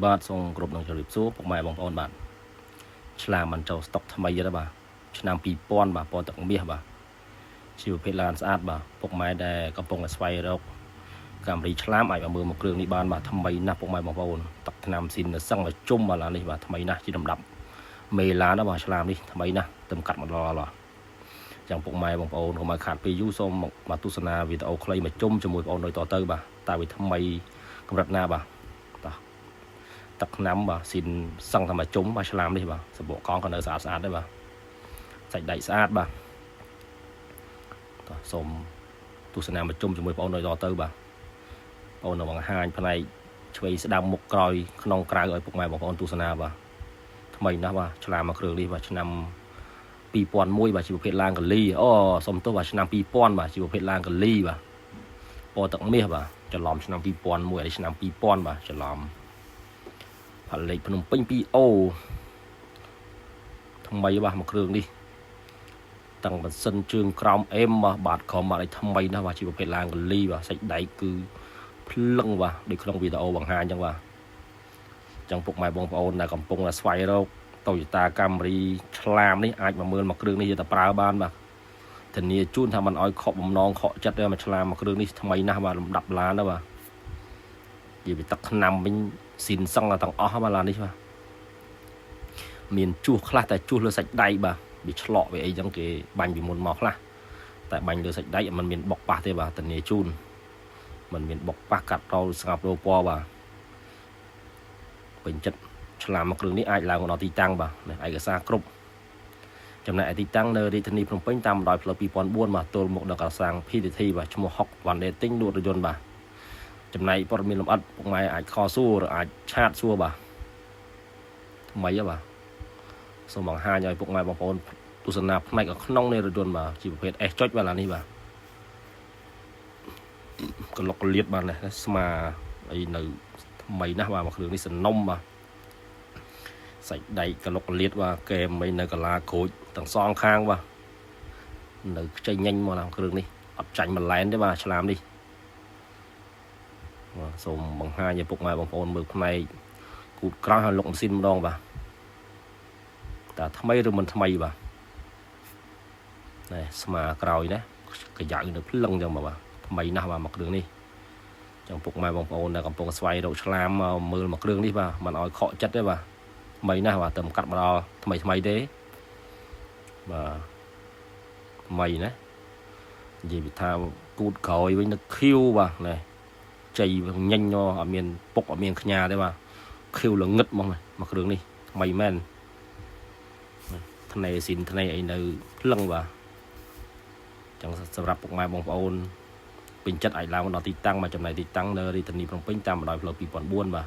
បាទសូមគ្រប់នឹងជម្រាបសួរពុកម៉ែបងប្អូនបាទឆ្លាមមិនចូលស្តុកថ្មីទេបាទឆ្នាំ2000បាទពណ៌ទឹកមាសបាទជីវភាពឡានស្អាតបាទពុកម៉ែដែលកំពុងតែស្វែងរកកាមេរីឆ្លាមអាចមកមើលមកគ្រឿងនេះបានបាទថ្មីណាស់ពុកម៉ែបងប្អូនទឹកថ្នាំស៊ីនសឹងឲ្យជុំបាទឡាននេះបាទថ្មីណាស់ជាលំដាប់មេឡានបាទឆ្លាមនេះថ្មីណាស់ទៅកាត់មកដល់បាទចឹងពុកម៉ែបងប្អូនកុំឲ្យខាតពេលយូរសូមមកទស្សនាវីដេអូខ្លីមកជុំជាមួយបងប្អូនដូចតទៅបាទតើវាថ្មីកម្រិតណាបាទទឹកថ្នាំបាទស៊ីនសឹងថាមកជុំបាទឆ្លាមនេះបាទសម្បកកងក៏នៅស្អាតដែរបាទសាច់ដែកស្អាតបាទតោះសូមទស្សនាមកជុំជាមួយបងប្អូនដូចតទៅបាទបងប្អូនបង្ហាញផ្នែកឆ្វេងស្ដាំមុខក្រោយក្នុងក្រៅឲ្យពុកម៉ែបងប្អូនទស្សនាបាទថ្មីណាស់បាទឆ្លាមមកគ្រឿងនេះបាទឆ្នាំ2001បាទជីវភាពឡានកលីអូសុំទោសបាទឆ្នាំ2000បាទជីវភាពឡានកលីបាទពណ៌ទឹកមាសបាទច្រឡំឆ្នាំ2001ហើយឆ្នាំ2000បាទច្រឡំផលលេខភ្នំពេញ 2O ថ្មីបាទមកគ្រឿងនេះតាំងបន្សិនជើងក្រោមអេមបាទក្រោមបាទឲ្យថ្មីណាស់បាទជីវភាពឡានកលីបាទសាច់ដែកគឺភ្លឹងបាទដូចក្នុងវីដេអូបង្ហាញអញ្ចឹងបាទអញ្ចឹងពុកម៉ែបងប្អូនដែលកំពុងតែស្វែងរក Toyota Camry ឆ្លាមនេះអាចមកមើលមកគ្រឿងនេះយកទៅប្រើបានបាទធានាជូនថាមិនឲ្យខកបំណងខកចិត្តទេមកឆ្លាមមកគ្រឿងនេះថ្មីណាស់បាទលំដាប់ឡានណាបាទនិយាយពីទឹកថ្នាំវិញស៊ីនសឹងទាំងអស់បាទឡាននេះបាទមានជួសខ្លះតែជួសលើសាច់ដែកបាទវាឆ្លក់វាអីចឹងគេបាញ់ពីមុនមកខ្លះតែបាញ់លើសាច់ដែកมันមានបុកប៉ះទេបាទធានាជូនมันមានបុកប៉ះកាត់រោលស្ងាប់រោពណ៌បាទពេញចិត្តឆ្លាមមកគ្រឿងនេះអាចឡើងមកដល់ទីតាំងបាទឯកសារគ្រប់ចំណែកឯទីតាំងនៅរាជធានីភ្នំពេញតាមបណ្ដោយផ្លូវ2004បាទទល់មុខដល់កសាង PTT បាទឈ្មោះហុកវ៉ាន់ដេទិញលក់រថយន្តបាទចំណែកព័ត៌មានលម្អិតពុកម៉ែអាចខសួរឬអាចឆាតសួរបាទថ្មីបាទសូមបង្ហាញឲ្យពុកម៉ែបងប្អូនទស្សនាផ្នែកក្នុងនៃរថយន្តបាទជីវភាព S ចុចបាទឡាននេះបាទកលុកកលៀតបាទស្មាអីនៅថ្មីណាស់បាទមកគ្រឿងនេះសនំបាទសាច់ដែកកលុកកលៀតបាទកែមអីនៅកលាក្រូចទាំងសងខាងបាទនៅខ្ចីញញមកដល់គ្រឿងនេះអត់ចាញ់បន្លែនទេបាទឆ្លាមនេះសូមបង្ហាញឲ្យពុកម៉ែបងប្អូនមើលផ្នែកគូតក្រោយហើយលុកម៉ាស៊ីនម្ដងបាទតើថ្មីឬមិនថ្មីបាទនេះស្មាក្រោយណាកញ្ចៅនៅភ្លឹងចឹងបាទថ្មីណាស់បាទមកគ្រឿងនេះចឹងពុកម៉ែបងប្អូនដែលកំពុងស្វែងរកឆ្លាមមកមើលមកគ្រឿងនេះបាទមិនឲ្យខកចិត្តទេបាទថ្មីណាស់បាទតែកាត់មកដល់ថ្មីទេបាទថ្មីណានិយាយពីថាគូតក្រោយវិញនៅខៀវបាទណែជ័យញញអត់មានពុកអត់មានខ្ញាទេបាទខៀវល្ងឹតមកគ្រឿងនេះថ្មីមែនថ្នេស៊ីនថ្នេអីនៅភ្លឹងបាទចឹងសម្រាប់ពុកម៉ែបងប្អូនពេញចិត្តអាចឡើងមកដល់ទីតាំងមកចំណែកទីតាំងនៅរាជធានីភ្នំពេញតាមបណ្ដោយផ្លូវ2004បាទ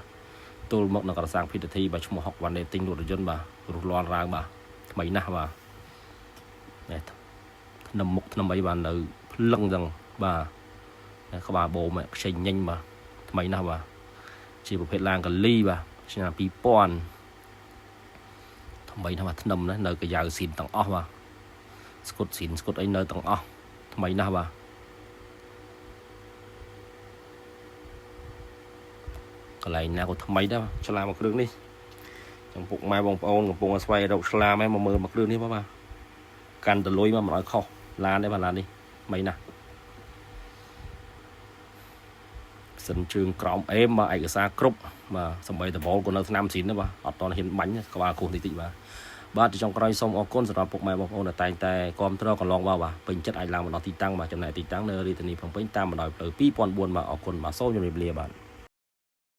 ទល់មកនៅកសាង PTT បាទឈ្មោះហុកវ៉ាន់ដេទិញលក់រថយន្តបាទរុះលាន់ឡើងបាទថ្មីណាស់បាទនេះថ្នាំមុខថ្នាំអីបាទនៅភ្លឹងចឹងបាទក្បាលបូមខ្ចីញញបាទថ្មីណាស់បាទជាប្រភេទឡានកលីបាទឆ្នាំ2000ថ្មីណាស់បាទថ្នាំណានៅកាយ៉ាវស៊ីនទាំងអស់បាទស្គុតស៊ីនស្គុតអីនៅទាំងអស់ថ្មីណាស់បាទកន្លែងណាក៏ថ្មីដែរឆ្លាមមកគ្រឿងនេះចំពុកម៉ែបងប្អូនកំពុងស្វែងរកឆ្លាមឯងមកមើលមកគ្រឿងនេះបាទកាន់តលុយមកមិនឲ្យខុសឡានទេបាទឡាននេះថ្មីណាស់សិនជើងក្រោមអេមបាទឯកសារគ្រប់បាទសំបីតវលក៏នៅថ្នាំស៊ីនដែរបាទអត់តហ៊ានបាញ់ក្បាលគោះតិចបាទទីចុងក្រោយសូមអរគុណសម្រាប់ពុកម៉ែបងប្អូនដែលតែងតែគាំទ្រកន្លងបាទពេញចិត្តអាចឡើងមកដល់ទីតាំងបាទចំណែកទីតាំងនៅរាជធានីភ្នំពេញតាមបណ្ដោយផ្លូវ2004បាទអរគុណបាទសូមជម្រាបលាបាទ